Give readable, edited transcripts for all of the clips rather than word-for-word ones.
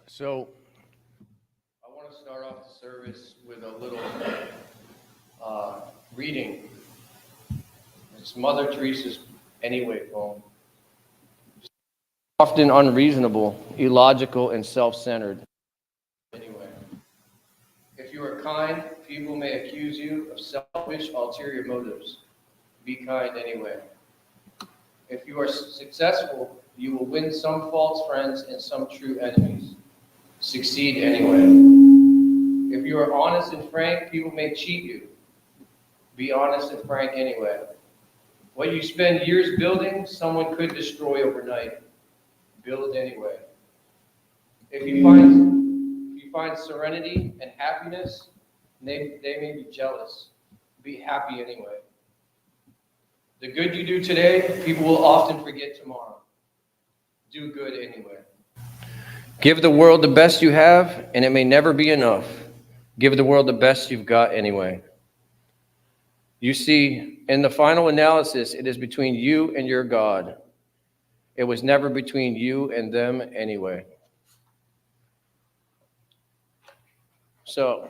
So I want to start off the service with a little reading. It's Mother Teresa's Anyway poem. Often unreasonable, illogical, and self-centered. Anyway, if you are kind, people may accuse you of selfish, ulterior motives. Be kind anyway. If you are successful, you will win some false friends and some true enemies. Succeed anyway. If you are honest and frank, people may cheat you. Be honest and frank anyway. What you spend years building, someone could destroy overnight. Build anyway. If you find serenity and happiness, they may be jealous. Be happy anyway. The good you do today, people will often forget tomorrow. Do good anyway. Give the world the best you have, and it may never be enough. Give the world the best you've got anyway. You see, in the final analysis, it is between you and your God. It was never between you and them anyway. So,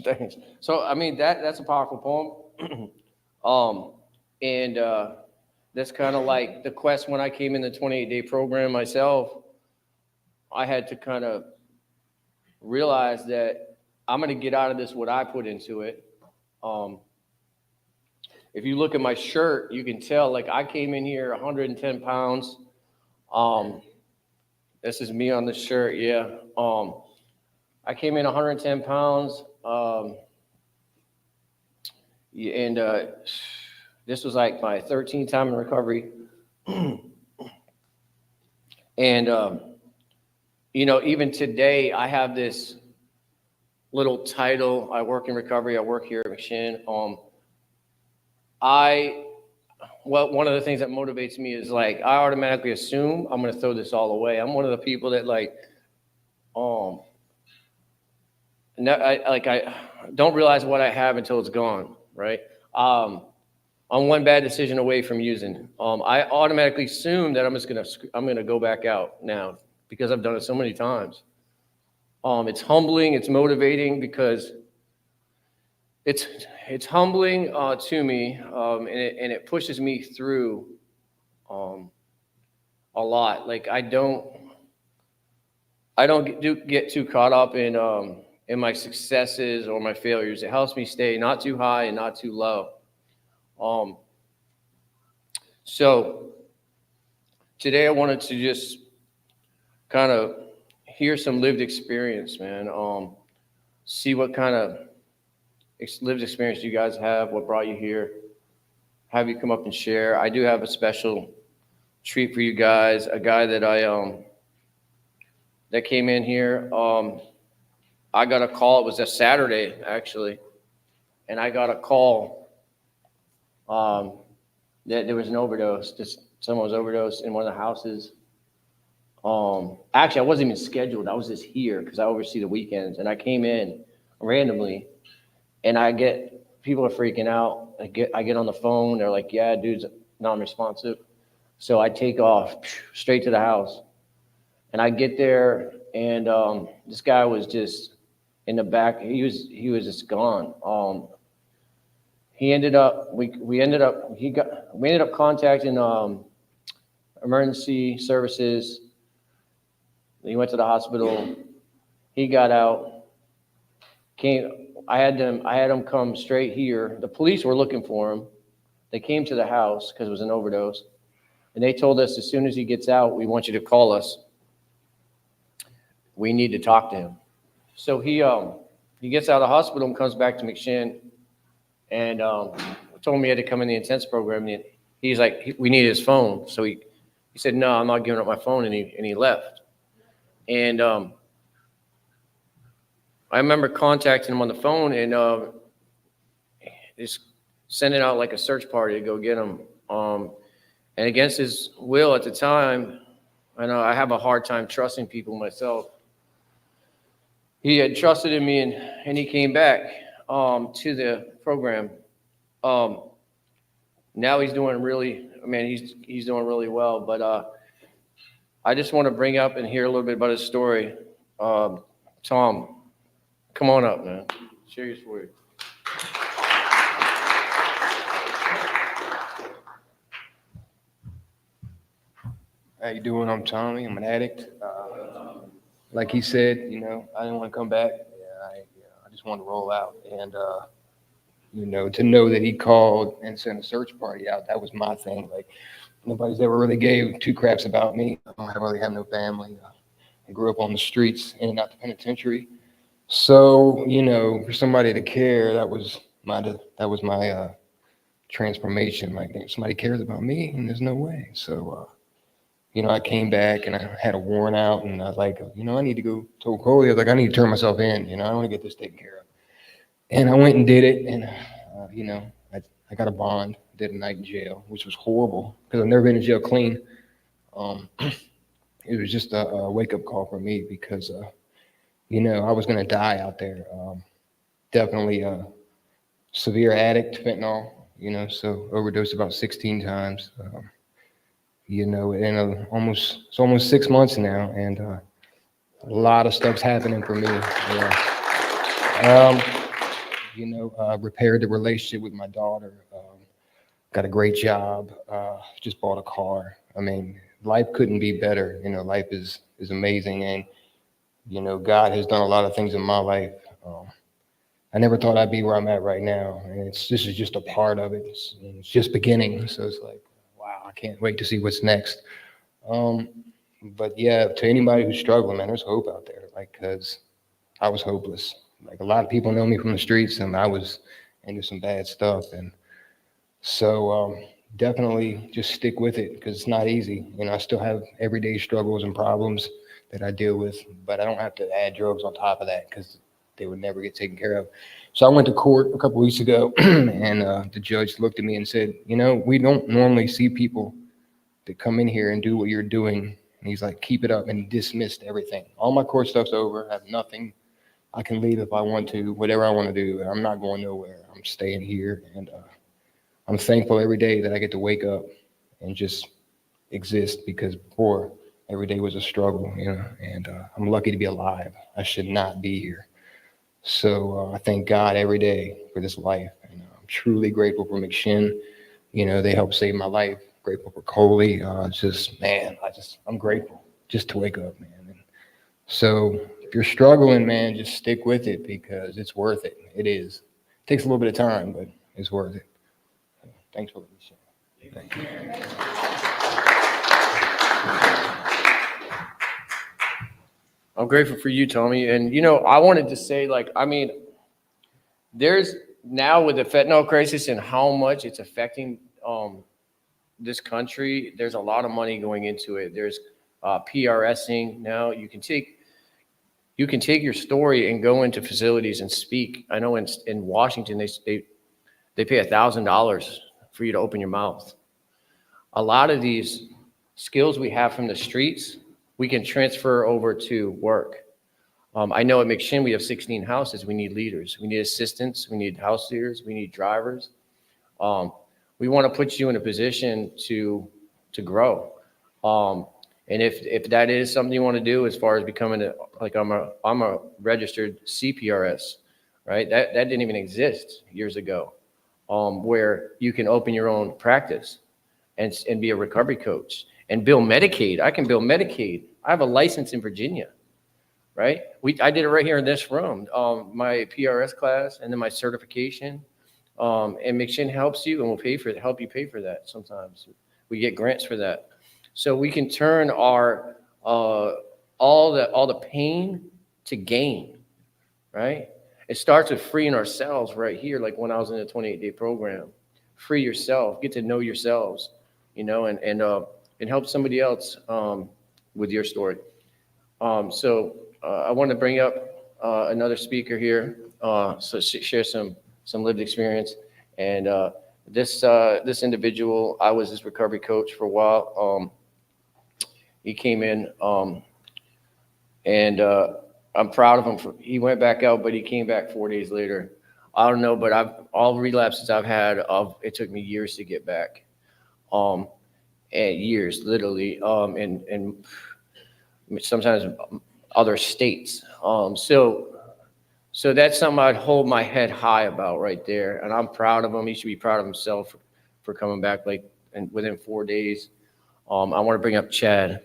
thanks. So, I mean, that's a powerful poem. And that's kind of like the quest when I came in the 28-day program myself. I had to kind of realize that I'm going to get out of this what I put into it. If you look at my shirt, you can tell, like, I came in here 110 pounds. This is me on the shirt, yeah. I came in 110 pounds, and this was like my 13th time in recovery. And, even today, I have this little title. I work in recovery. I work here at McShin. One of the things that motivates me is, like, I automatically assume I'm going to throw this all away. I'm one of the people that, I don't realize what I have until it's gone, right? I'm one bad decision away from using. I automatically assume that I'm gonna go back out now because I've done it so many times. It's humbling, it's motivating because it's humbling to me, and it pushes me through a lot. Like I don't get too caught up in my successes or my failures. It helps me stay not too high and not too low. So today I wanted to just kind of hear some lived experience, man. See what kind of lived experience you guys have, what brought you here, have you come up and share. I do have a special treat for you guys, a guy that that came in here. I got a call, it was a Saturday actually, and I got a call that there was an overdose, just someone was overdosed in one of the houses. Actually, I wasn't even scheduled. I was just here because I oversee the weekends, and I came in randomly, and people are freaking out. I get on the phone. They're like, "Yeah, dude's non-responsive." So I take off straight to the house, and I get there, and this guy was just in the back. He was just gone. We ended up contacting emergency services. He went to the hospital. He got out. I had him come straight here. The police were looking for him. They came to the house because it was an overdose, and they told us as soon as he gets out, we want you to call us. We need to talk to him. So he gets out of the hospital and comes back to McShin, and told me he had to come in the intense program. And he's like, we need his phone. So he said, no, I'm not giving up my phone, and he left. And I remember contacting him on the phone and just sending out like a search party to go get him. And against his will at the time, I know I have a hard time trusting people myself. He had trusted in me, and he came back to the program. Now he's doing he's doing really well. But I just want to bring up and hear a little bit about his story. Tom, come on up, man. Share your story. How you doing? I'm Tommy. I'm an addict. Like he said, I didn't want to come back. I just wanted to roll out. And, to know that he called and sent a search party out, that was my thing. Like, nobody's ever really gave two craps about me. I don't really have no family. I grew up on the streets, in and out the penitentiary. So, for somebody to care, that was my transformation. Like, if somebody cares about me, and there's no way. So, I came back and I had a warrant out, and I was like, I need to go. Told Coley, I was like, I need to turn myself in. I want to get this taken care of. And I went and did it, and I got a bond. Did a night in jail, which was horrible because I've never been in jail clean. Um, it was just a wake up call for me because I was gonna die out there. Definitely a severe addict, fentanyl. So overdosed about 16 times. And it's almost 6 months now, and a lot of stuff's happening for me. Um, repaired the relationship with my daughter. Got a great job. Just bought a car. I mean, life couldn't be better. Life is amazing, and God has done a lot of things in my life. I never thought I'd be where I'm at right now, and this is just a part of it. It's just beginning, so it's like, wow, I can't wait to see what's next. Um, but yeah, to anybody who's struggling, man, there's hope out there. Like, cause I was hopeless. Like a lot of people know me from the streets, and I was into some bad stuff, and so definitely just stick with it because it's not easy. I still have everyday struggles and problems that I deal with, but I don't have to add drugs on top of that because they would never get taken care of. So I went to court a couple weeks ago, and the judge looked at me and said, we don't normally see people that come in here and do what you're doing. And he's like, keep it up, and he dismissed everything. All my court stuff's over. I have nothing. I can leave if I want to, whatever I want to do. I'm not going nowhere. I'm staying here, and I'm thankful every day that I get to wake up and just exist because before every day was a struggle, and I'm lucky to be alive. I should not be here. So I thank God every day for this life. And I'm truly grateful for McShin. They helped save my life. Grateful for Coley. Man, I'm grateful just to wake up, man. And so if you're struggling, man, just stick with it because it's worth it. It is. It takes a little bit of time, but it's worth it. Thanks for letting me share. Thank you. I'm grateful for you, Tommy. And I wanted to say, there's now with the fentanyl crisis and how much it's affecting this country. There's a lot of money going into it. There's PRSing now. You can take your story and go into facilities and speak. I know in Washington they pay $1,000 for you to open your mouth. A lot of these skills we have from the streets, we can transfer over to work. I know at McShin we have 16 houses. We need leaders. We need assistants. We need house leaders. We need drivers. We want to put you in a position to grow. And if that is something you want to do, as far as becoming I'm a registered CPRS, right? That didn't even exist years ago, where you can open your own practice and be a recovery coach and bill Medicaid. I can bill Medicaid. I have a license in Virginia, right? I did it right here in this room, my PRS class and then my certification. And McShin helps you and will help you pay for that. Sometimes we get grants for that. So we can turn our all the pain to gain, right? It starts with freeing ourselves right here, like when I was in the 28-day program. Free yourself, get to know yourselves, and help somebody else with your story. So I want to bring up another speaker here, so share some lived experience. And this individual, I was his recovery coach for a while. He came in, and I'm proud of him. He went back out, but he came back 4 days later. I don't know, but all relapses I've had, it took me years to get back, and years, literally. And sometimes other states. So that's something I'd hold my head high about right there. And I'm proud of him. He should be proud of himself for coming back like within 4 days. I want to bring up Chad.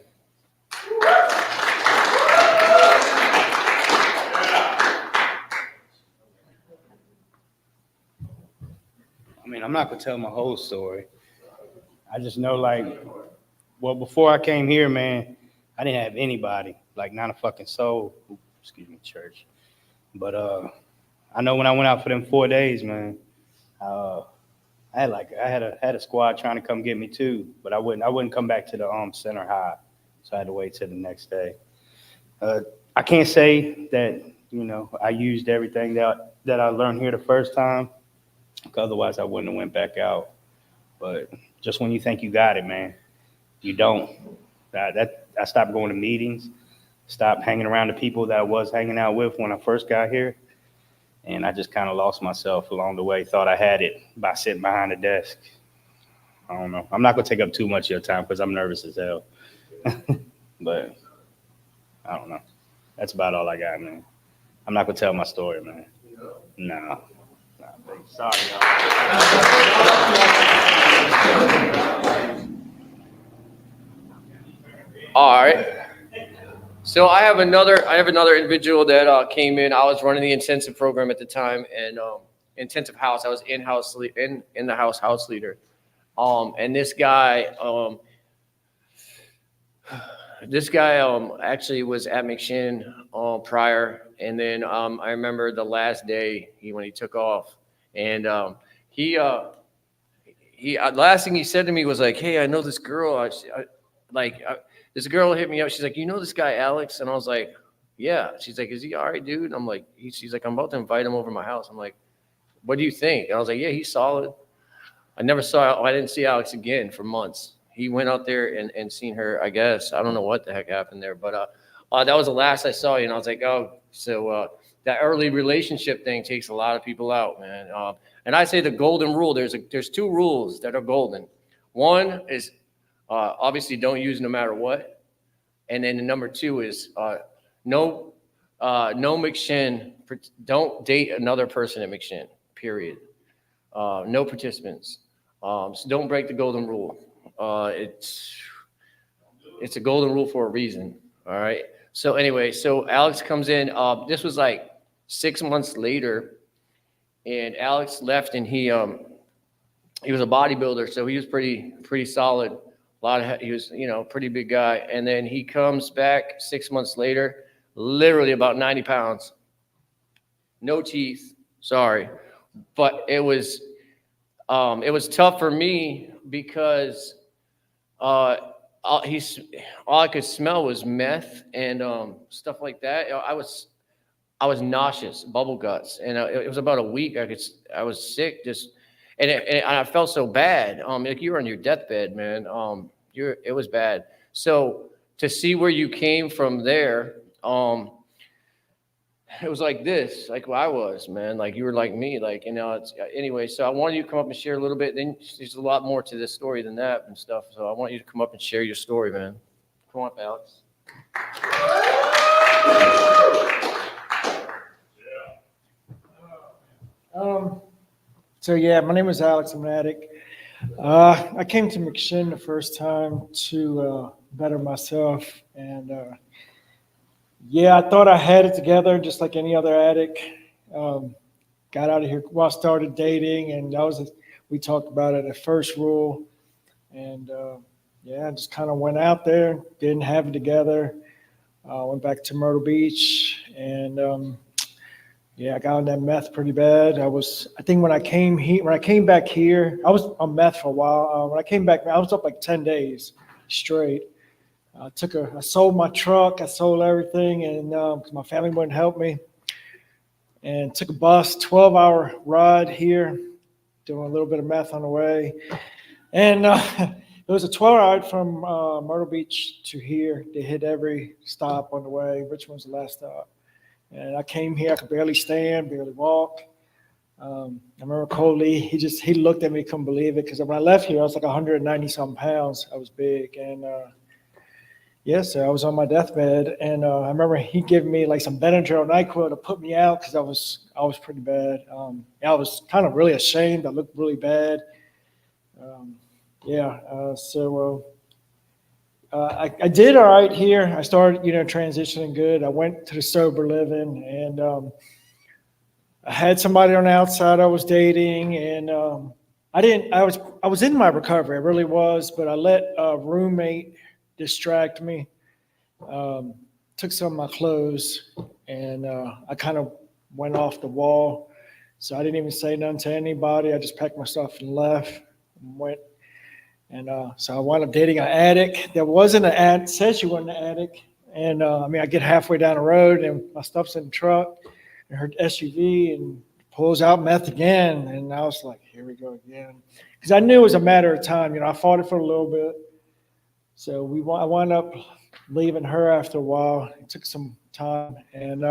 I mean, I'm not gonna tell my whole story. I just know, like, well, before I came here, man, I didn't have anybody, like, not a fucking soul. Excuse me, church. But I know when I went out for them 4 days, man, I had a squad trying to come get me too, but I wouldn't come back to the center high, so I had to wait till the next day. I can't say that I used everything that I learned here the first time, because otherwise I wouldn't have went back out. But just when you think you got it, man, you don't. I stopped going to meetings, stopped hanging around the people that I was hanging out with when I first got here, and I just kind of lost myself along the way. Thought I had it by sitting behind the desk. I don't know. I'm not gonna take up too much of your time because I'm nervous as hell. But I don't know. That's about all I got, man. I'm not gonna tell my story, man. No. Sorry, y'all. All right. So I have another individual that came in. I was running the intensive program at the time, and intensive house. I was in the house leader. And this guy actually was at McShin prior, and then I remember the last day when he took off, and last thing he said to me was like, "Hey, I know this girl. This girl hit me up. She's like, you know this guy Alex?" And I was like, "Yeah." She's like, "Is he all right, dude?" And I'm like, she's like, "I'm about to invite him over to my house." I'm like, "What do you think?" And I was like, "Yeah, he's solid." I didn't see Alex again for months. He went out there and seen her, I guess. I don't know what the heck happened there, but that was the last I saw you. And I was like, oh, so that early relationship thing takes a lot of people out, man. And I say the golden rule, there's 2 rules that are golden. One is obviously don't use no matter what. And then the number 2 is no McShin, don't date another person at McShin, period. No participants. So don't break the golden rule. It's a golden rule for a reason. All right. So anyway, so Alex comes in. This was like 6 months later, and Alex left, and he was a bodybuilder, so he was pretty solid. He was pretty big guy, and then he comes back 6 months later, literally about 90 pounds, no teeth. Sorry, but it was tough for me because all I could smell was meth and stuff like that. I was nauseous, bubble guts, and it was about a week. I was sick, and I felt so bad. Like you were on your deathbed, man. It was bad. So to see where you came from there, it was like this, like where I was, man. Like you were like me, like anyway. So I wanted you to come up and share a little bit. Then there's a lot more to this story than that and stuff. So I want you to come up and share your story, man. Come on up, Alex. So yeah, my name is Alex. I'm an addict. I came to McShin the first time to better myself, and yeah, I thought I had it together, just like any other addict. Got out of here. Well, I started dating, and we talked about it. The first rule, and yeah, I just kind of went out there, didn't have it together. Went back to Myrtle Beach, and yeah, I got on that meth pretty bad. I think when I came back here, I was on meth for a while. When I came back, I was up like 10 days straight. I sold my truck, I sold everything, and because my family wouldn't help me, and took a bus, 12-hour ride here, doing a little bit of meth on the way, and it was a 12-hour ride from Myrtle Beach to here. They hit every stop on the way. Richmond was the last stop, and I came here. I could barely stand, barely walk. I remember Coley. He looked at me, couldn't believe it, because when I left here, I was like 190 something pounds. I was big, and Yes, I was on my deathbed, and I remember he gave me like some Benadryl NyQuil to put me out because I was pretty bad. Yeah, I was kind of really ashamed. I looked really bad. Um, yeah, I did all right here. I started, transitioning good. I went to the sober living, and I had somebody on the outside I was dating, and I didn't. I was in my recovery. I really was, but I let a roommate distract me. Um, Took some of my clothes, and I kind of went off the wall. So I didn't even say nothing to anybody. I just packed my stuff and left. And went, and so I wound up dating an addict. There wasn't an addict. Said she wasn't an addict, and I mean, I get halfway down the road, and my stuff's in the truck, and her SUV, and pulls out meth again, and I was like, here we go again, because I knew it was a matter of time. I fought it for a little bit. So I wound up leaving her after a while. It took some time, and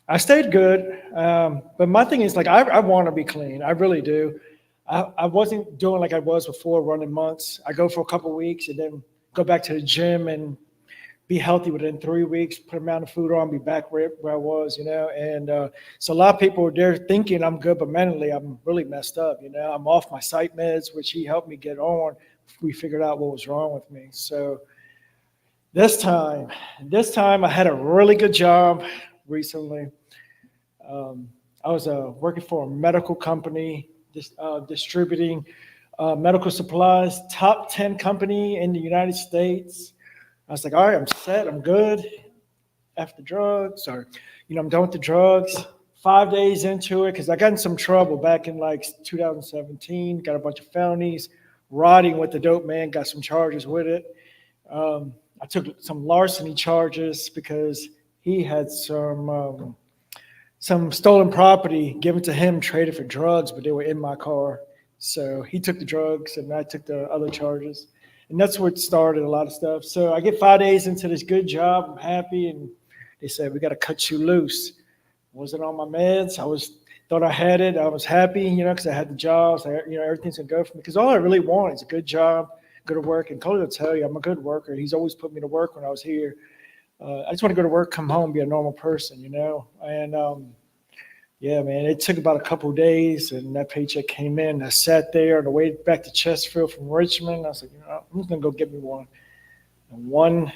I stayed good. But my thing is, like, I want to be clean. I really do. I wasn't doing like I was before, running months. I go for a couple of weeks and then go back to the gym and be healthy within 3 weeks, put a amount of food on, be back where I was, And so a lot of people, they're thinking I'm good, but mentally I'm really messed up, I'm off my psych meds, which he helped me get on. We figured out what was wrong with me. So this time I had a really good job recently. I was working for a medical company, distributing medical supplies, top 10 company in the United States. I was like, all right, I'm set, I'm good. After drugs, or, I'm done with the drugs. 5 days into it, because I got in some trouble back in like 2017, got a bunch of felonies, riding with the dope man, got some charges with it. I took some larceny charges because he had some stolen property given to him, traded for drugs, but they were in my car. So he took the drugs and I took the other charges. And that's what started a lot of stuff. So I get 5 days into this good job. I'm happy. And they said, we got to cut you loose. Wasn't on my meds. Thought I had it. I was happy, because I had the jobs. Everything's going to go for me. Because all I really want is a good job, go to work. And Cody will tell you, I'm a good worker. He's always put me to work when I was here. I just want to go to work, come home, be a normal person, And yeah, man, it took about a couple of days, and that paycheck came in. I sat there on the way back to Chesterfield from Richmond. I was like, I'm just gonna go get me one. And one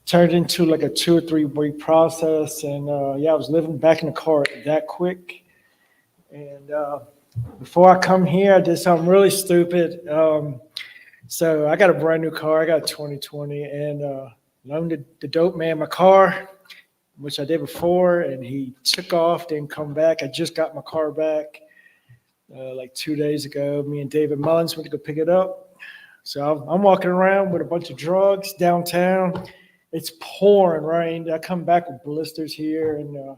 turned into like a 2 or 3 week process, and yeah, I was living back in the car that quick. And before I come here, I did something really stupid. So I got a brand new car. I got a 2020, and loaned the dope man my car, which I did before, and he took off, didn't come back. I just got my car back like 2 days ago. Me and David Mullins went to go pick it up. So I'm walking around with a bunch of drugs downtown. It's pouring rain. I come back with blisters here, and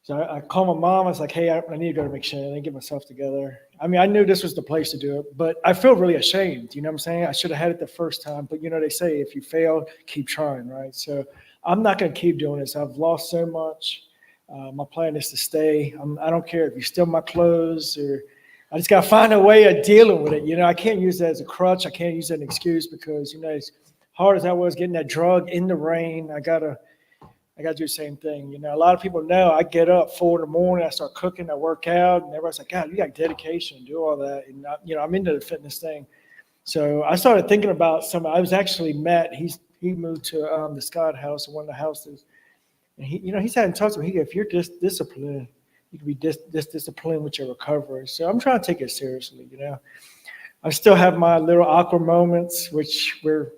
so I call my mom. I was like, hey, I need to go to McShin and get myself together. I mean, I knew this was the place to do it, but I feel really ashamed. You know what I'm saying? I should have had it the first time, but they say if you fail, keep trying, right? So I'm not going to keep doing this. I've lost so much. My plan is to stay. I don't care if you steal my clothes, or I just got to find a way of dealing with it. I can't use that as a crutch. I can't use that as an excuse because, as hard as I was getting that drug in the rain, I got to do the same thing. A lot of people know I get up 4 in the morning, I start cooking, I work out, and everybody's like, God, you got dedication, do all that. And, I'm into the fitness thing. So I started thinking about I was actually Matt. He moved to the Scott house, one of the houses. And he's had in touch with me. If you're disciplined, you can be disciplined with your recovery. So I'm trying to take it seriously, I still have my little awkward moments, which we're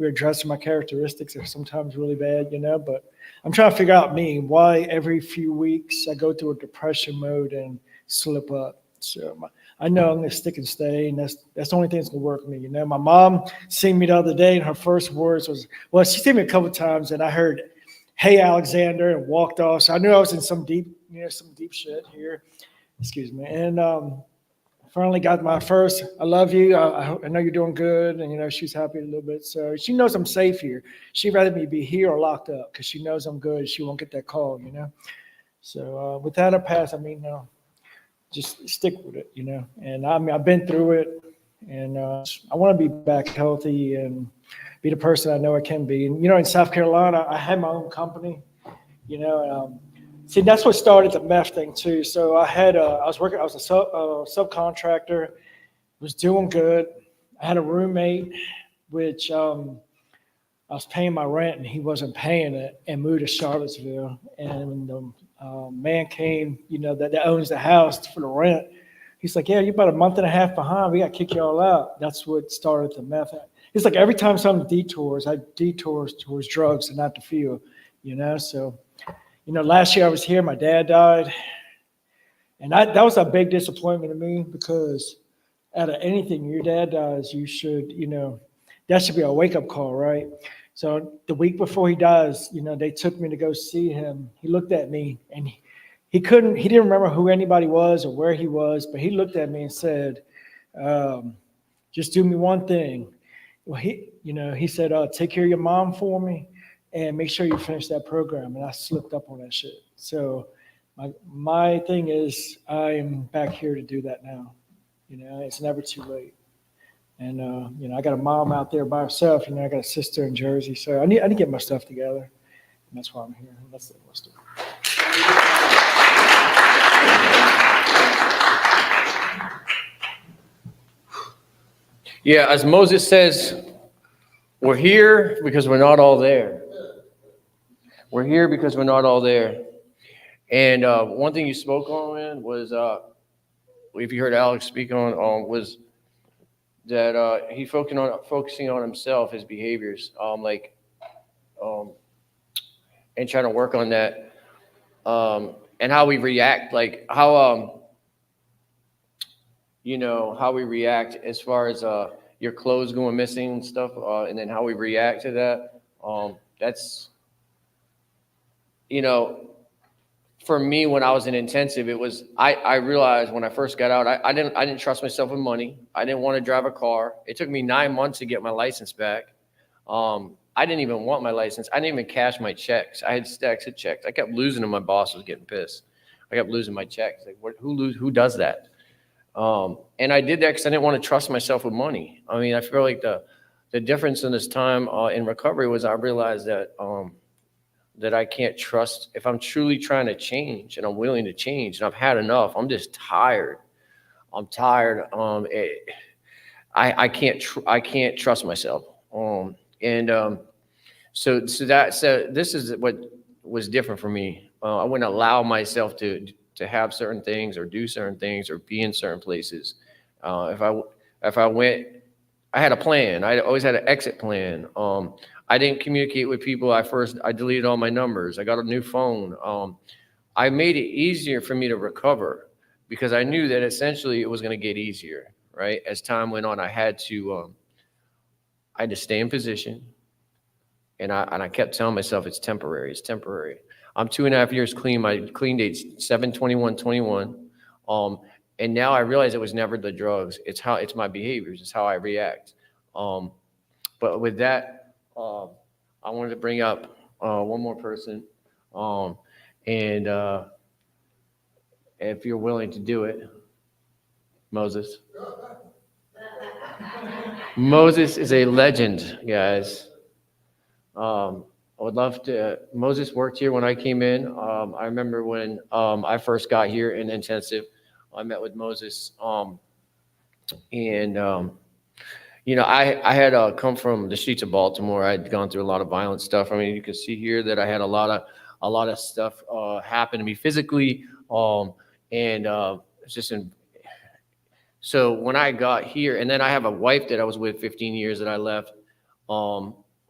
addressing my characteristics are sometimes really bad, but I'm trying to figure out why every few weeks I go through a depression mode and slip up. So I know I'm going to stick and stay, and that's the only thing that's going to work for me. My mom seen me the other day, and her first words was, well, she seen me a couple of times, and I heard, hey, Alexander, and walked off. So I knew I was in some deep shit here. Excuse me. And finally got my first, I love you. I know you're doing good. And, she's happy a little bit. So she knows I'm safe here. She'd rather me be here or locked up because she knows I'm good. She won't get that call, So with that, I pass. Just stick with it, And I've been through it. And I want to be back healthy and be the person I know I can be. And, in South Carolina, I had my own company, see, that's what started the meth thing too. So I was a subcontractor, was doing good. I had a roommate, which I was paying my rent and he wasn't paying it, and moved to Charlottesville. And the man came, that owns the house for the rent. He's like, yeah, you're about a month and a half behind. We got to kick you all out. That's what started the meth. It's like every time something detours, I detours towards drugs and not the field, So, last year I was here, my dad died. And that was a big disappointment to me, because out of anything, your dad dies, you should, that should be a wake-up call, right? So the week before he dies, they took me to go see him. He looked at me and he didn't remember who anybody was or where he was, but he looked at me and said, just do me one thing. Well, he said, take care of your mom for me and make sure you finish that program. And I slipped up on that shit. So my thing is, I'm back here to do that now. It's never too late. And, I got a mom out there by herself. I got a sister in Jersey. So I need to get my stuff together. And that's why I'm here. And that's the story. Yeah, as Moses says, we're here because we're not all there. We're here because we're not all there. And one thing you spoke on, man, was, if you heard Alex speak on, was that he focusing on himself, his behaviors, and trying to work on that, and how we react, like how how we react as far as your clothes going missing and stuff, and then how we react to that. That's for me, when I was in intensive, it was I realized when I first got out, I didn't trust myself with money. I didn't want to drive a car. It took me 9 months to get my license back. I didn't even want my license. I didn't even cash my checks. I had stacks of checks. I kept losing them. My boss was getting pissed. I kept losing my checks. Like, who does that? And I did that because I didn't want to trust myself with money. I mean, I feel like the difference in this time in recovery was I realized that that I can't trust. If I'm truly trying to change and I'm willing to change and I've had enough, I'm just tired. I'm tired. I can't trust myself. So this is what was different for me. I wouldn't allow myself to have certain things or do certain things or be in certain places. If I went, I had a plan. I always had an exit plan. I didn't communicate with people. I deleted all my numbers. I got a new phone. I made it easier for me to recover because I knew that essentially it was going to get easier, right? As time went on, I had to stay in position. And I kept telling myself, it's temporary. It's temporary. I'm 2.5 years clean. My clean date's 7/21/21. And now I realize it was never the drugs. It's my behaviors. It's how I react. But with that, I wanted to bring up one more person. And if you're willing to do it, Moses. Moses is a legend, guys. I would love to. Moses worked here when I came in. I remember when I first got here in intensive, I met with Moses. I had come from the streets of Baltimore. I'd gone through a lot of violent stuff. I mean, you can see here that I had a lot of stuff happen to me physically. So when I got here, and then I have a wife that I was with 15 years that I left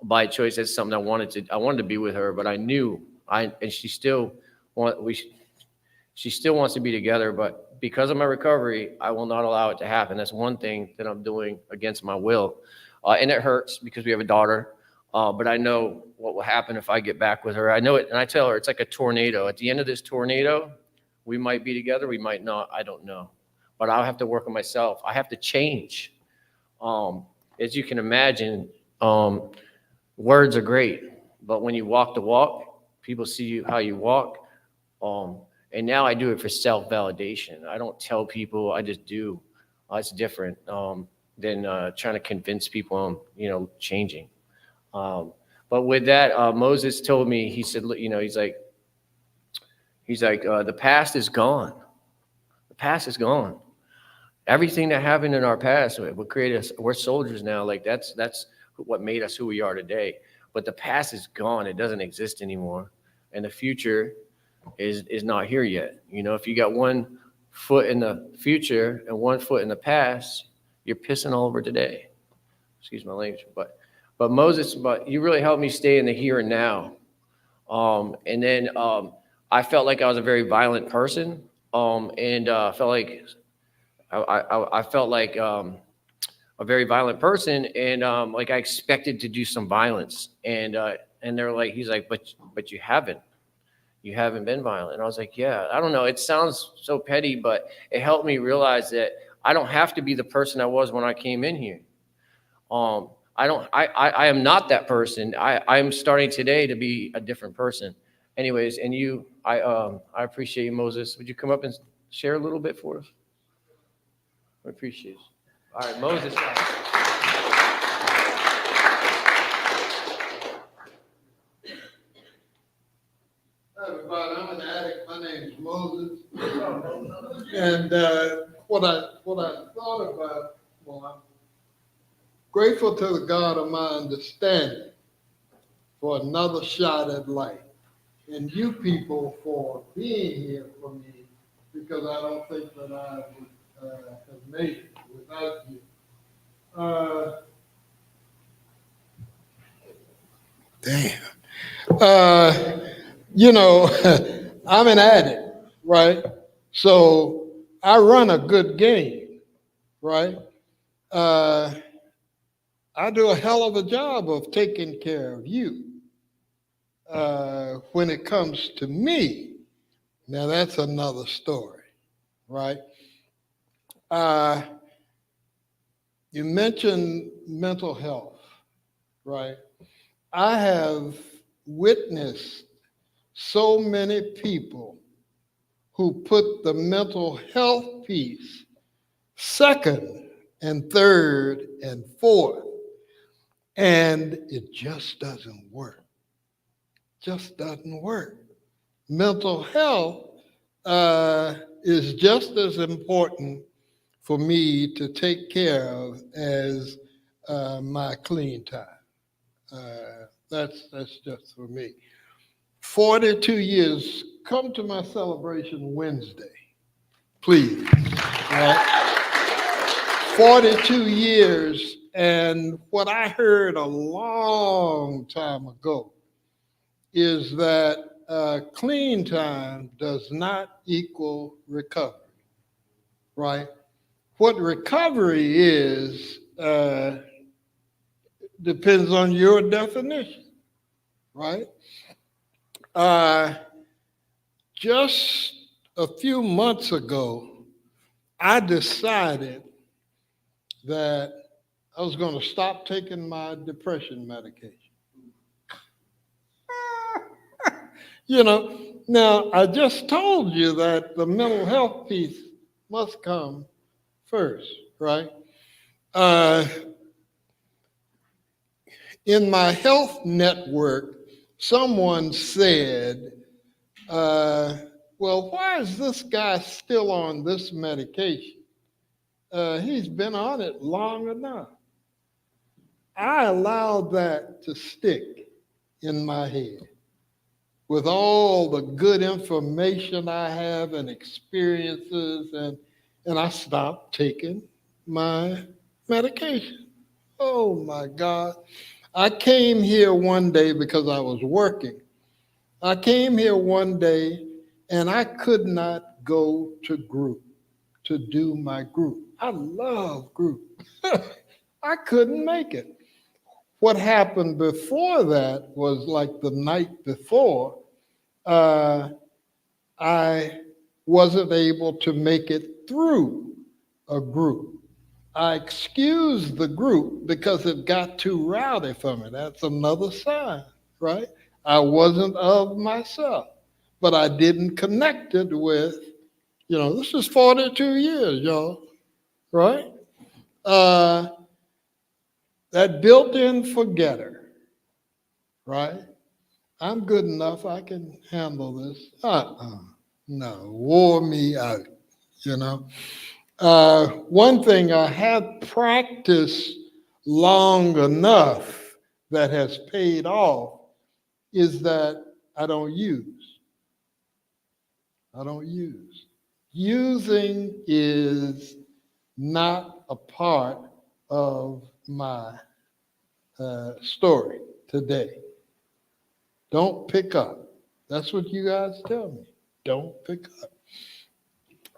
by choice. That's something I wanted to be with her, but I knew she still wants to be together, but because of my recovery, I will not allow it to happen. That's one thing that I'm doing against my will. And it hurts because we have a daughter, but I know what will happen if I get back with her. I know it, and I tell her it's like a tornado. At the end of this tornado, we might be together, we might not, I don't know. But I'll have to work on myself. I have to change. As you can imagine, words are great, but when you walk the walk, people see how you walk. And now I do it for self-validation. I don't tell people, I just do. It's different than trying to convince people I'm, changing. But with that, Moses told me, he said, the past is gone. The past is gone. Everything that happened in our past, what created us, we're soldiers now. Like that's what made us who we are today. But the past is gone. It doesn't exist anymore. And the future is not here yet. If you got one foot in the future and one foot in the past, you're pissing all over today. Excuse my language. But Moses, you really helped me stay in the here and now. And then I felt like I was a very violent person. And felt like I felt like a very violent person, and like I expected to do some violence, and they're like, he's like, but you haven't been violent, and I was like, yeah, I don't know, it sounds so petty, but it helped me realize that I don't have to be the person I was when I came in here. I am not that person. I am starting today to be a different person. Anyways, and I appreciate you, Moses. Would you come up and share a little bit for us? I appreciate it. All right, Moses. Hi, everybody. I'm an addict. My name's Moses. And what I thought about, well, I'm grateful to the God of my understanding for another shot at life, and you people for being here for me, because I don't think that I would have made it without you. I'm an addict, right? So I run a good game, right? I do a hell of a job of taking care of you. When it comes to me, now that's another story, right? You mentioned mental health, right? I have witnessed so many people who put the mental health piece second and third and fourth, and it just doesn't work. Just doesn't work. Mental health is just as important for me to take care of as my clean time. That's just for me. 42 years. Come to my celebration Wednesday, please. Right? 42 years, and what I heard a long time ago is that clean time does not equal recovery, right? What recovery is depends on your definition, right? Just a few months ago, I decided that I was going to stop taking my depression medication. Now I just told you that the mental health piece must come first, right? In my health network, someone said, well, why is this guy still on this medication? He's been on it long enough. I allowed that to stick in my head with all the good information I have and experiences, and I stopped taking my medication. Oh my God. I came here one day because I was working. I came here one day and I could not go to group to do my group. I love group. I couldn't make it. What happened before that was like the night before, I wasn't able to make it through a group. I excused the group because it got too rowdy for me. That's another sign, right? I wasn't of myself, but I didn't connect it with, this is 42 years, y'all, right? That built-in forgetter, right? I'm good enough. I can handle this. No, wore me out, you know. One thing I have practiced long enough that has paid off is that I don't use. I don't use. Using is not a part of my story today. Don't pick up. That's what you guys tell me. Don't pick up.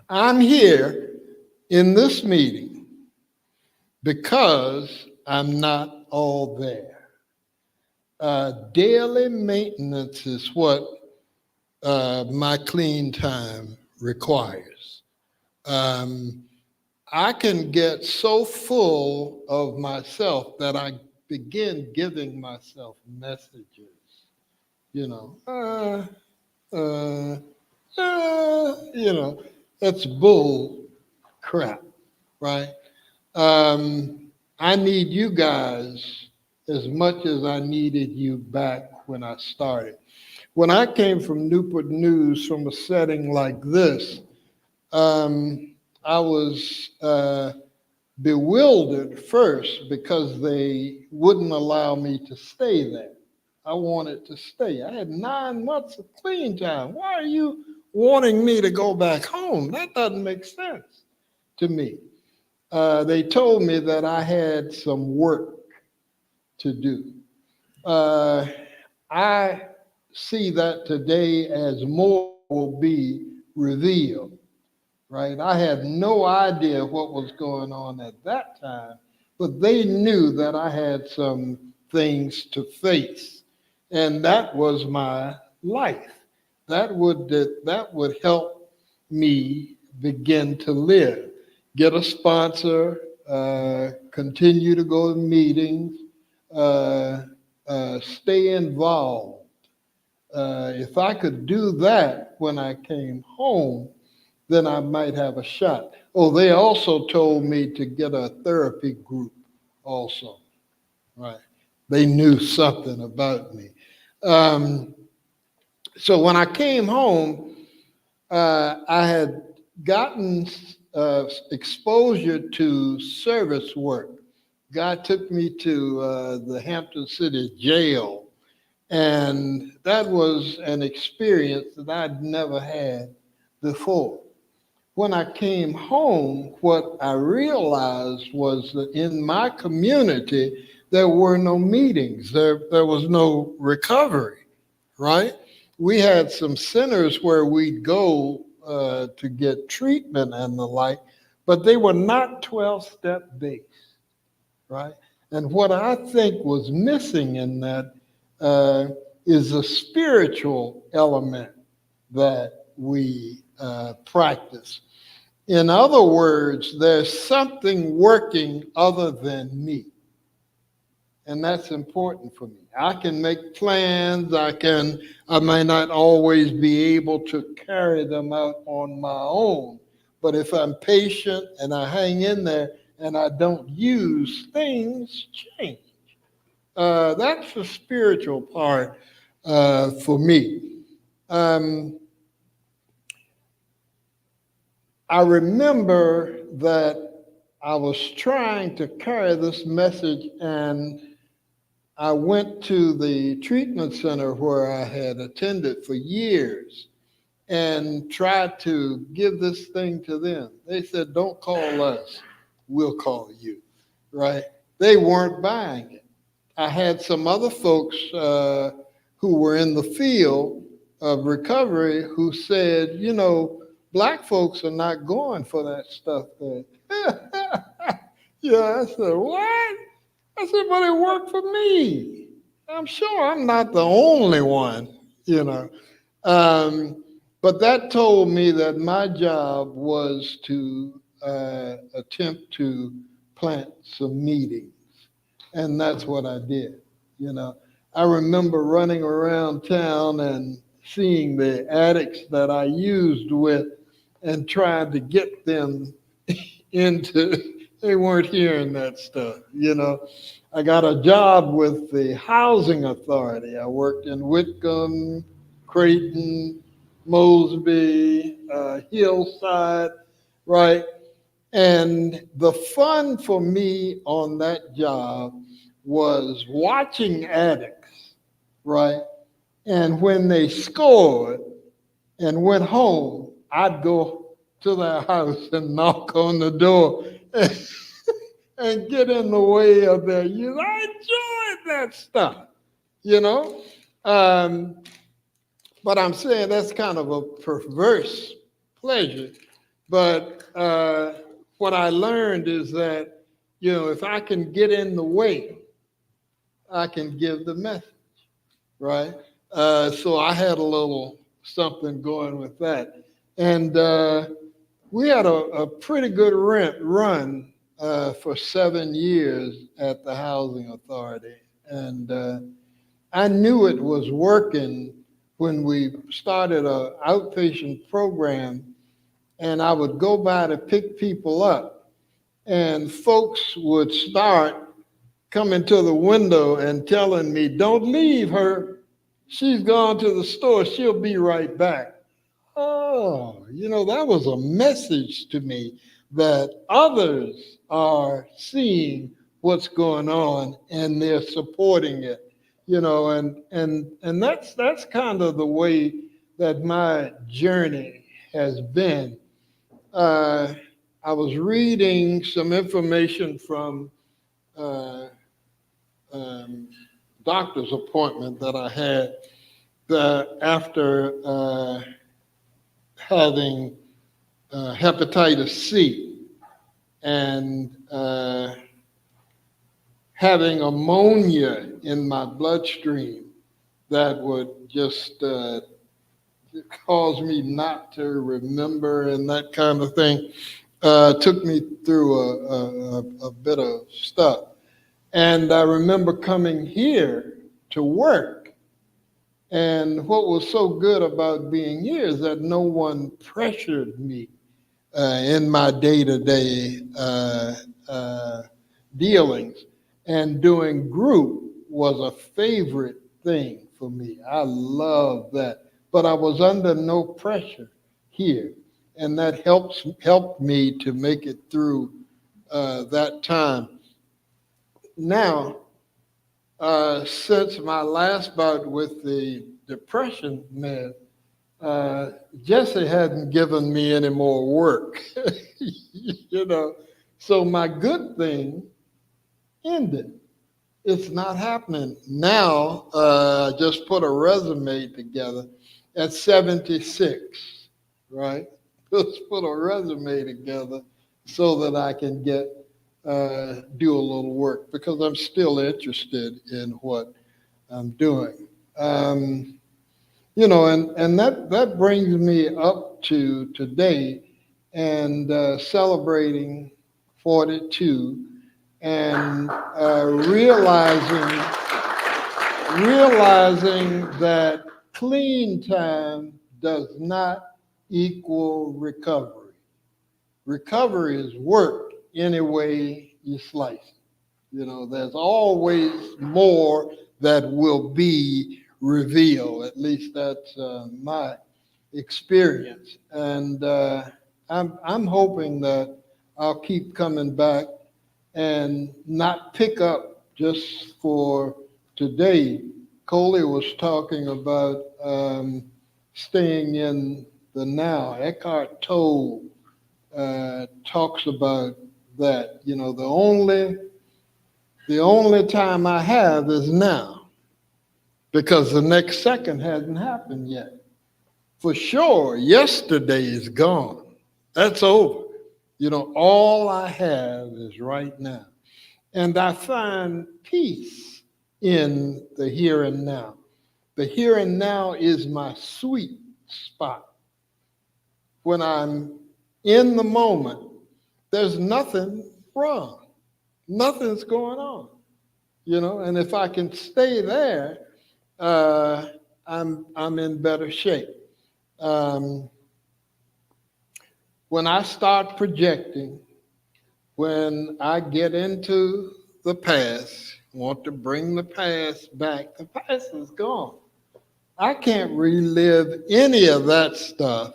I'm here in this meeting because I'm not all there. Daily maintenance is what my clean time requires. Um, I can get so full of myself that I begin giving myself messages. You know, that's bull crap, right? I need you guys as much as I needed you back when I started. When I came from Newport News from a setting like this, I was bewildered first because they wouldn't allow me to stay there. I wanted to stay. I had 9 months of clean time. Why are you wanting me to go back home? That doesn't make sense to me. They told me that I had some work to do. I see that today as more will be revealed, right? I had no idea what was going on at that time, but they knew that I had some things to face, and that was my life. That would help me begin to live, get a sponsor, continue to go to meetings, uh, stay involved. If I could do that when I came home, then I might have a shot. Oh, they also told me to get a therapy group also, right? They knew something about me. Um, so when I came home, I had gotten exposure to service work. God took me to the Hampton City Jail, and that was an experience that I'd never had before. When I came home, what I realized was that in my community, there were no meetings, there was no recovery, right? We had some centers where we'd go to get treatment and the like, but they were not 12-step based, right? And what I think was missing in that uh, is a spiritual element that we practice. In other words, there's something working other than me. And that's important for me. I can make plans, I may not always be able to carry them out on my own. But if I'm patient and I hang in there and I don't use, things change. That's the spiritual part for me. Um, I remember that I was trying to carry this message, and I went to the treatment center where I had attended for years and tried to give this thing to them. They said, "Don't call us, we'll call you," right? They weren't buying it. I had some other folks who were in the field of recovery who said, black folks are not going for that stuff there. Yeah, I said, what? I said, but it worked for me. I'm sure I'm not the only one, you know. But that told me that my job was to attempt to plant some meetings. And that's what I did. I remember running around town and seeing the addicts that I used with and trying to get them into, they weren't hearing that stuff. I got a job with the Housing Authority. I worked in Whitcomb, Creighton, Mosby, Hillside, right? And the fun for me on that job was watching addicts, right? And when they scored and went home, I'd go to their house and knock on the door and get in the way of their use. I enjoyed that stuff, you know? Um, but I'm saying that's kind of a perverse pleasure. But what I learned is that, if I can get in the way, I can give the message, right? So I had a little something going with that. And we had a pretty good run for 7 years at the Housing Authority. And I knew it was working when we started an outpatient program, and I would go by to pick people up, and folks would start coming to the window and telling me, "Don't leave her. She's gone to the store. She'll be right back." Oh, that was a message to me that others are seeing what's going on and they're supporting it. And that's kind of the way that my journey has been. I was reading some information from um, doctor's appointment that I had after having hepatitis C and having ammonia in my bloodstream that would just cause me not to remember and that kind of thing. Took me through a bit of stuff. And I remember coming here to work. And what was so good about being here is that no one pressured me in my day-to-day dealings. And doing group was a favorite thing for me. I love that. But I was under no pressure here. And that helped me to make it through that time. Now, since my last bout with the depression med, Jesse hadn't given me any more work, So my good thing ended. It's not happening now. I just put a resume together at 76, right? Just put a resume together so that I can do a little work because I'm still interested in what I'm doing. And that brings me up to today and celebrating 42 and realizing that clean time does not equal recovery. Recovery is work any way you slice it. There's always more that will be revealed. At least that's my experience. And I'm hoping that I'll keep coming back and not pick up just for today. Coley was talking about staying in the now. Eckhart Tolle talks about that. The only time I have is now, because the next second hasn't happened yet. For sure, yesterday is gone. That's over. All I have is right now. And I find peace in the here and now. The here and now is my sweet spot. When I'm in the moment, there's nothing wrong. Nothing's going on. And if I can stay there, I'm in better shape. When I start projecting, when I get into the past, want to bring the past back. The past is gone. I can't relive any of that stuff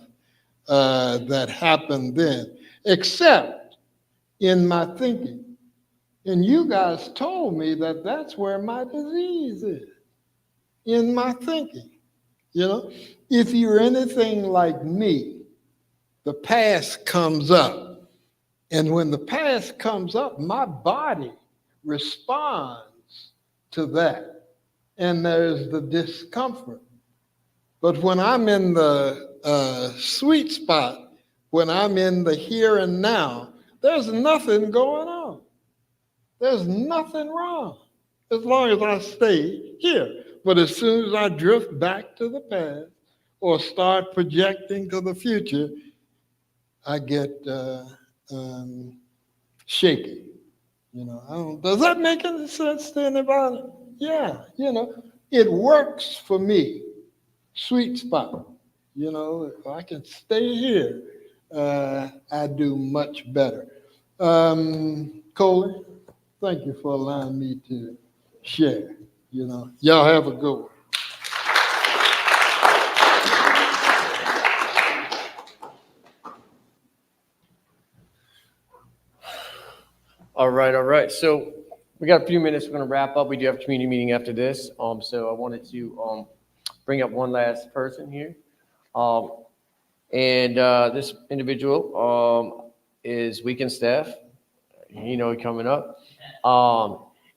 that happened then, except in my thinking. And you guys told me that that's where my disease is, in my thinking. You know, if you're anything like me, the past comes up. And when the past comes up, my body responds to that. And there's the discomfort. But when I'm in the sweet spot, when I'm in the here and now, there's nothing going on. There's nothing wrong as long as I stay here. But as soon as I drift back to the past or start projecting to the future, I get shaky. You know, does that make any sense to anybody? Yeah, you know, it works for me. Sweet spot. You know, if I can stay here, I do much better. Coley, thank you for allowing me to share. You know, y'all have a good one. All right. So we got a few minutes. We're going to wrap up. We do have a community meeting after this. So I wanted to bring up one last person here. This individual is weekend staff. You know, coming up.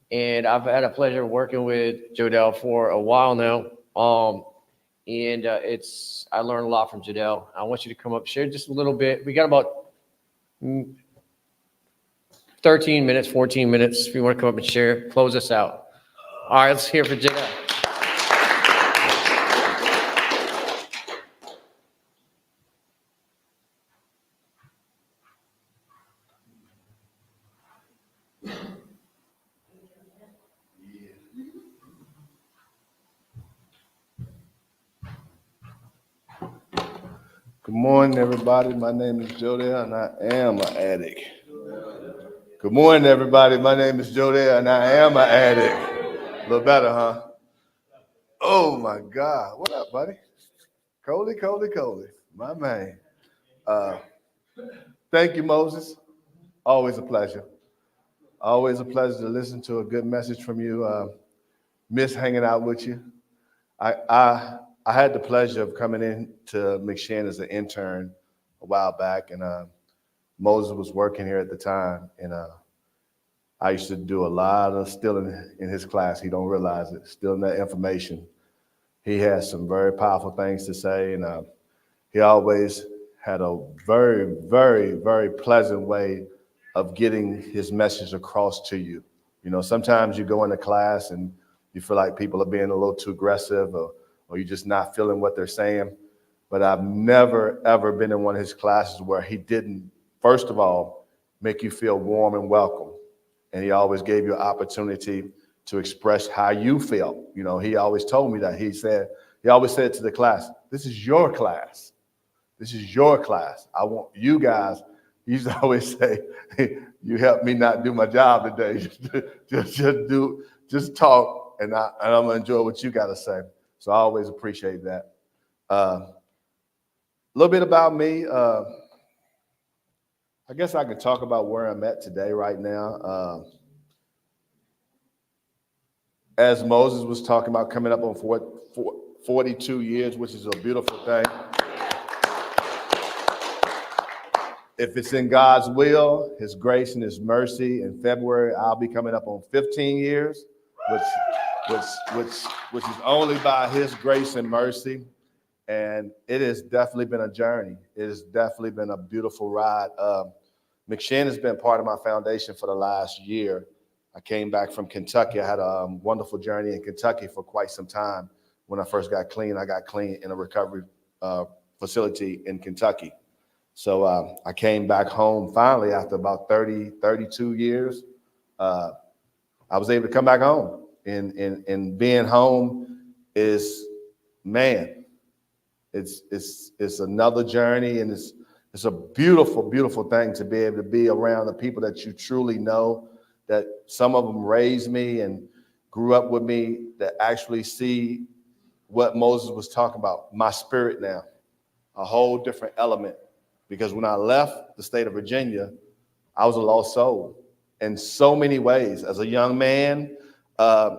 And I've had a pleasure working with Jodell for a while now. I learned a lot from Jodell. I want you to come up, share just a little bit. We got about 13 minutes, 14 minutes. If you want to come up and share, close us out. All right, let's hear for Jodell. Good morning, everybody. My name is Jodell, and I am an addict. Good morning, everybody. My name is Jodell, and I am an addict. A little better, huh? Oh, my God. What up, buddy? Coley, my man. Thank you, Moses. Always a pleasure. Always a pleasure to listen to a good message from you. Miss hanging out with you. I had the pleasure of coming in to McShin as an intern a while back, and Moses was working here at the time, and I used to do a lot of stealing in his class. He don't realize it, stealing that information. He has some very powerful things to say, and he always had a very, very, very pleasant way of getting his message across to you. You know, sometimes you go into class and you feel like people are being a little too aggressive, or you're just not feeling what they're saying. But I've never, ever been in one of his classes where he didn't, first of all, make you feel warm and welcome. And he always gave you an opportunity to express how you felt. You know, he always told me that. He always said to the class, this is your class. This is your class. I want you guys. He used to always say, hey, you helped me not do my job today. just talk, and I'm gonna enjoy what you got to say. So I always appreciate that. A little bit about me. I guess I could talk about where I'm at today, right now. As Moses was talking about, coming up on 42 years, which is a beautiful thing. If it's in God's will, his grace and his mercy, in February, I'll be coming up on 15 years, which is only by his grace and mercy. And it has definitely been a journey. It has definitely been a beautiful ride. McShin has been part of my foundation for the last year. I came back from Kentucky. I had a wonderful journey in Kentucky for quite some time. When I first got clean, I got clean in a recovery facility in Kentucky. So I came back home finally after about 32 years. I was able to come back home. And being home is, man, it's another journey, and it's a beautiful, beautiful thing to be able to be around the people that you truly know, that some of them raised me, and grew up with me that actually see what Moses was talking about, my spirit now, a whole different element. Because when I left the state of Virginia, I was a lost soul in so many ways. As a young man, I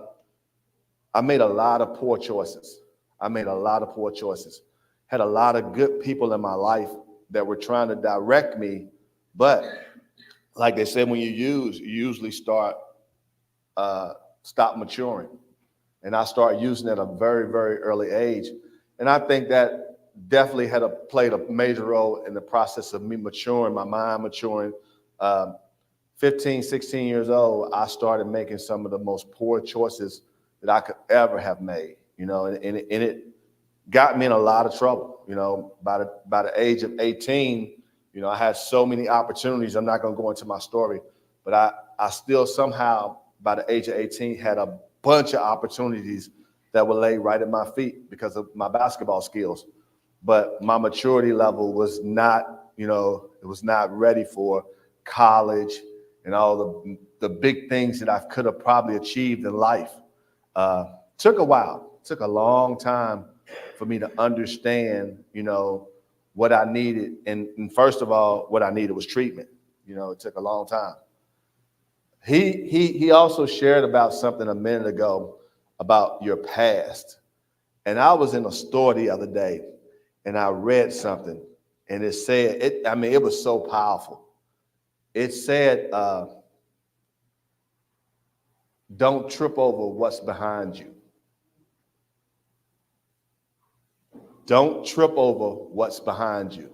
made a lot of poor choices. Had a lot of good people in my life that were trying to direct me, but like they said, when you usually stop maturing. And I started using at a very, very early age. And I think that definitely played a major role in the process of me maturing, my mind maturing. 15, 16 years old, I started making some of the most poor choices that I could ever have made, and it got me in a lot of trouble. By the age of 18, I had so many opportunities. I'm not going to go into my story, but I still somehow, by the age of 18, had a bunch of opportunities that were laid right at my feet because of my basketball skills. But my maturity level was not, it was not ready for college and all the big things that I could have probably achieved in life. Took a while, took a long time for me to understand, what I needed. And first of all, what I needed was treatment. It took a long time. He also shared about something a minute ago about your past. And I was in a store the other day and I read something and it said, it was so powerful. It said, don't trip over what's behind you. Don't trip over what's behind you.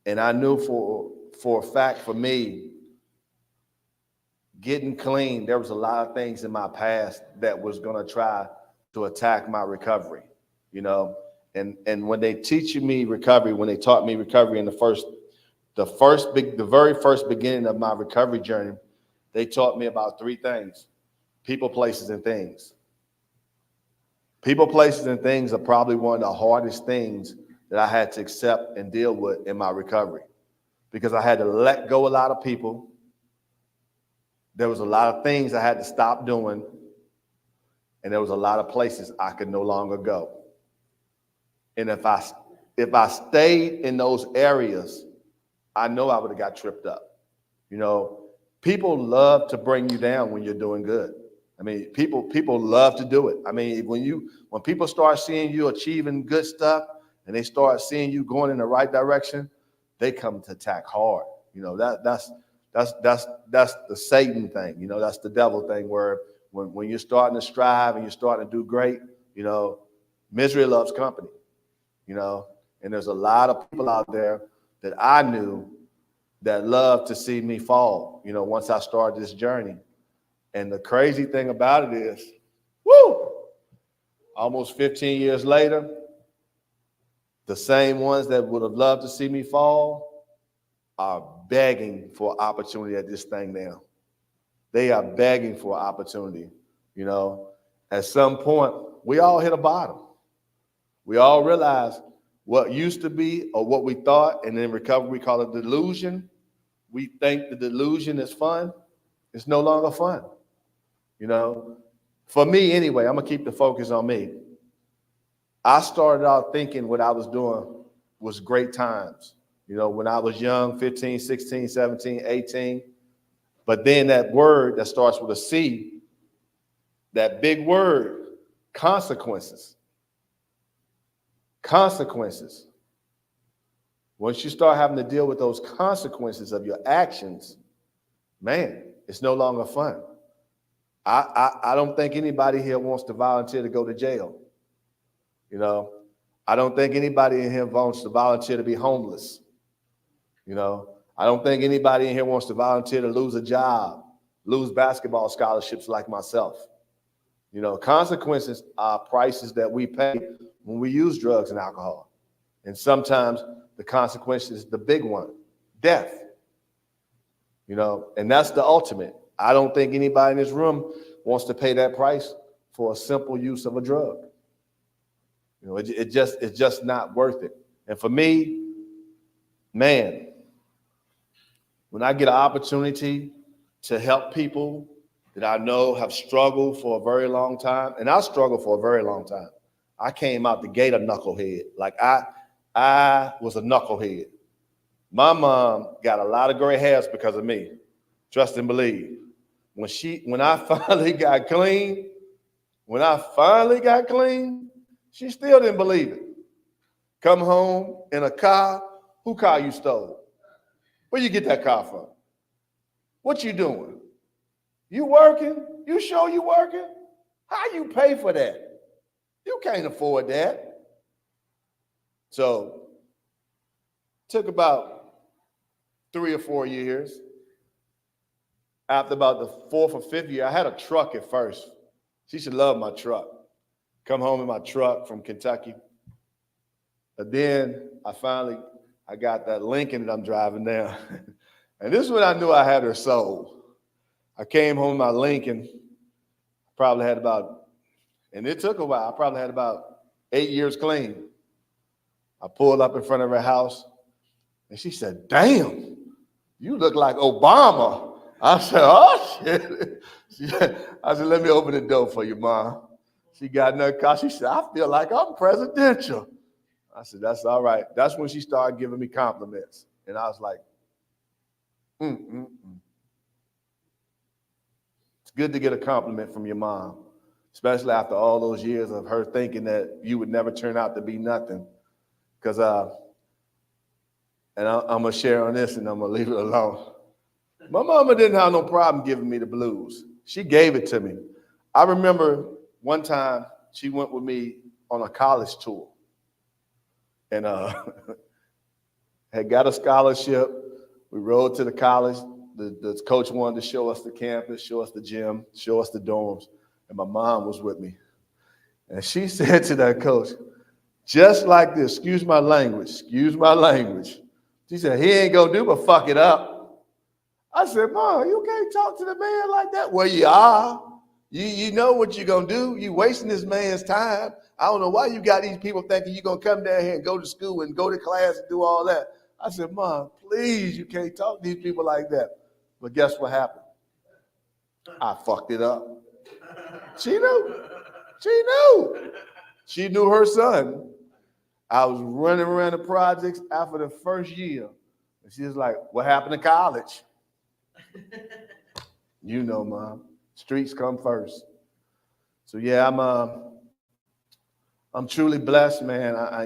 And I knew for a fact for me, getting clean, there was a lot of things in my past that was going to try to attack my recovery, And when they taught me recovery in the very first beginning of my recovery journey, they taught me about three things: people, places, and things. People, places, and things are probably one of the hardest things that I had to accept and deal with in my recovery, because I had to let go a lot of people. There was a lot of things I had to stop doing, and there was a lot of places I could no longer go. And if I stayed in those areas, I know I would have got tripped up. People love to bring you down when you're doing good. People love to do it. When people start seeing you achieving good stuff and they start seeing you going in the right direction, they come to attack hard. That's the Satan thing. That's the devil thing, where when you're starting to strive and you're starting to do great, misery loves company. And there's a lot of people out there that I knew that loved to see me fall, once I started this journey. And the crazy thing about it is, almost 15 years later, the same ones that would have loved to see me fall are begging for opportunity at this thing now. They are begging for opportunity. At some point, we all hit a bottom. We all realize what used to be or what we thought, and in recovery, we call it delusion. We think the delusion is fun. It's no longer fun. For me anyway, I'm going to keep the focus on me. I started out thinking what I was doing was great times. When I was young, 15, 16, 17, 18. But then that word that starts with a C, that big word, consequences. Consequences. Once you start having to deal with those consequences of your actions, man, it's no longer fun. I don't think anybody here wants to volunteer to go to jail. I don't think anybody in here wants to volunteer to be homeless. I don't think anybody in here wants to volunteer to lose a job, lose basketball scholarships like myself. Consequences are prices that we pay when we use drugs and alcohol. And sometimes the consequence is the big one, death. And that's the ultimate. I don't think anybody in this room wants to pay that price for a simple use of a drug. It's just not worth it. And for me, man, when I get an opportunity to help people that I know have struggled for a very long time, and I struggled for a very long time. I came out the gate a knucklehead. Like I was a knucklehead. My mom got a lot of gray hairs because of me. Trust and believe. When I finally got clean, she still didn't believe it. Come home in a car. Who car you stole? Where you get that car from? What you doing? You working? You sure you working? How you pay for that? You can't afford that. So took about 3 or 4 years. After about the 4th or 5th year, I had a truck at first. She should love my truck. Come home in my truck from Kentucky. But then I got that Lincoln that I'm driving now. And this is when I knew I had her sold. I came home in my Lincoln, probably had about, and it took a while, I probably had about 8 years clean. I pulled up in front of her house, and she said, "Damn, you look like Obama." I said, "Oh, shit." I said, "Let me open the door for you, Mom." She got in her car. She said, "I feel like I'm presidential." I said, "That's all right." That's when she started giving me compliments. And I was like, It's good to get a compliment from your mom, especially after all those years of her thinking that you would never turn out to be nothing. Because, and I'm going to share on this and I'm going to leave it alone. My mama didn't have no problem giving me the blues. She gave it to me. I remember one time she went with me on a college tour and had got a scholarship. We rode to the college. The coach wanted to show us the campus, show us the gym, show us the dorms. And my mom was with me. And she said to that coach, just like this, excuse my language. She said, "He ain't gonna do but fuck it up." I said, "Mom, you can't talk to the man like that." "Well, you are. You know what you're gonna do. You wasting this man's time. I don't know why you got these people thinking you're gonna come down here and go to school and go to class and do all that." I said, "Mom, please, you can't talk to these people like that." But guess what happened? I fucked it up. She knew. She knew her son. I was running around the projects after the first year. And she was like, "What happened to college?" You know, Mom, streets come first. So yeah, I'm truly blessed, man. I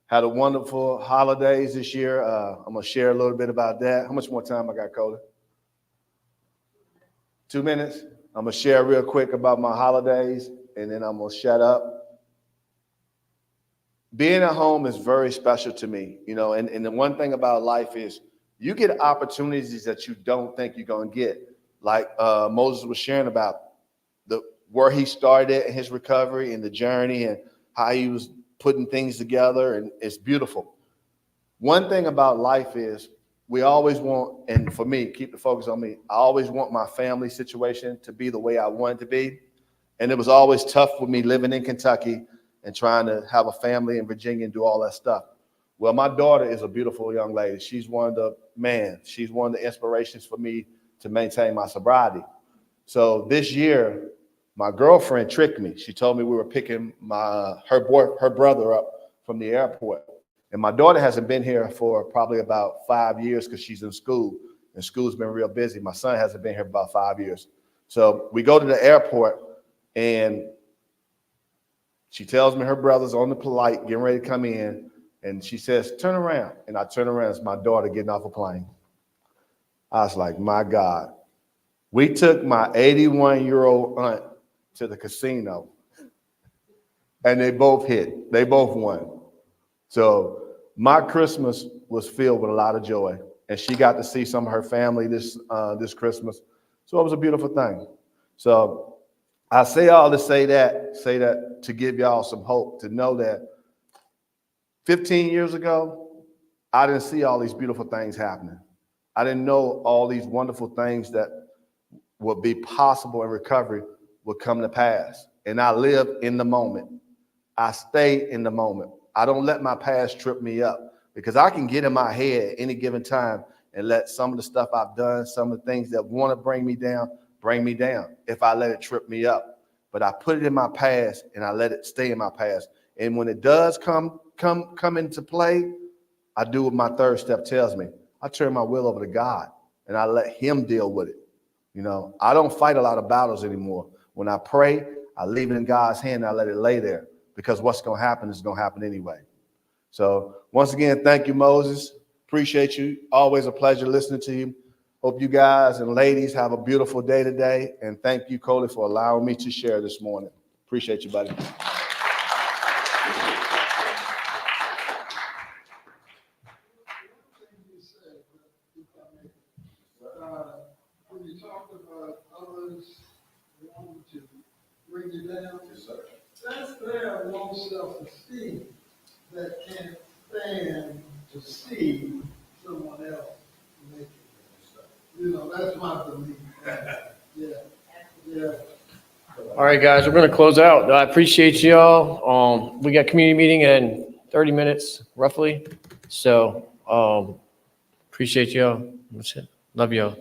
had a wonderful holidays this year. I'm gonna share a little bit about that. How much more time I got, Cody? 2 minutes? I'm gonna share real quick about my holidays, and then I'm gonna shut up. Being at home is very special to me, and the one thing about life is you get opportunities that you don't think you're gonna get. Like Moses was sharing about where he started in his recovery and the journey and how he was putting things together, and it's beautiful. One thing about life is we always want, and for me, keep the focus on me, I always want my family situation to be the way I want it to be. And it was always tough with me living in Kentucky and trying to have a family in Virginia and do all that stuff. Well, my daughter is a beautiful young lady. She's one of the inspirations for me to maintain my sobriety. So this year, my girlfriend tricked me. She told me we were picking her brother up from the airport. And my daughter hasn't been here for probably about 5 years because she's in school, and school's been real busy. My son hasn't been here for about 5 years. So we go to the airport, and she tells me her brother's on the polite, getting ready to come in, and she says, "Turn around." And I turn around, it's my daughter getting off a plane. I was like, my God. We took my 81-year-old aunt to the casino, and they both hit. They both won. So my Christmas was filled with a lot of joy, and she got to see some of her family this Christmas. So it was a beautiful thing. So I say all to say that to give y'all some hope, to know that 15 years ago, I didn't see all these beautiful things happening. I didn't know all these wonderful things that would be possible in recovery would come to pass. And I live in the moment. I stay in the moment. I don't let my past trip me up, because I can get in my head at any given time and let some of the stuff I've done, some of the things that want to bring me down, bring me down if I let it trip me up. But I put it in my past and I let it stay in my past. And when it does come into play, I do what my third step tells me. I turn my will over to God and I let him deal with it. You know, I don't fight a lot of battles anymore. When I pray, I leave it in God's hand and I let it lay there because what's going to happen is going to happen anyway. So once again, thank you, Moses. Appreciate you. Always a pleasure listening to you. Hope you guys and ladies have a beautiful day today. And thank you, Coley, for allowing me to share this morning. Appreciate you, buddy. When you talk about others wanting to bring you down, that's their low self-esteem that can't stand to see someone else make it. You know, that's my belief. Yeah, yeah. All right, guys, we're going to close out. I appreciate y'all. We got community meeting in 30 minutes, roughly. So appreciate y'all. That's it. Love y'all.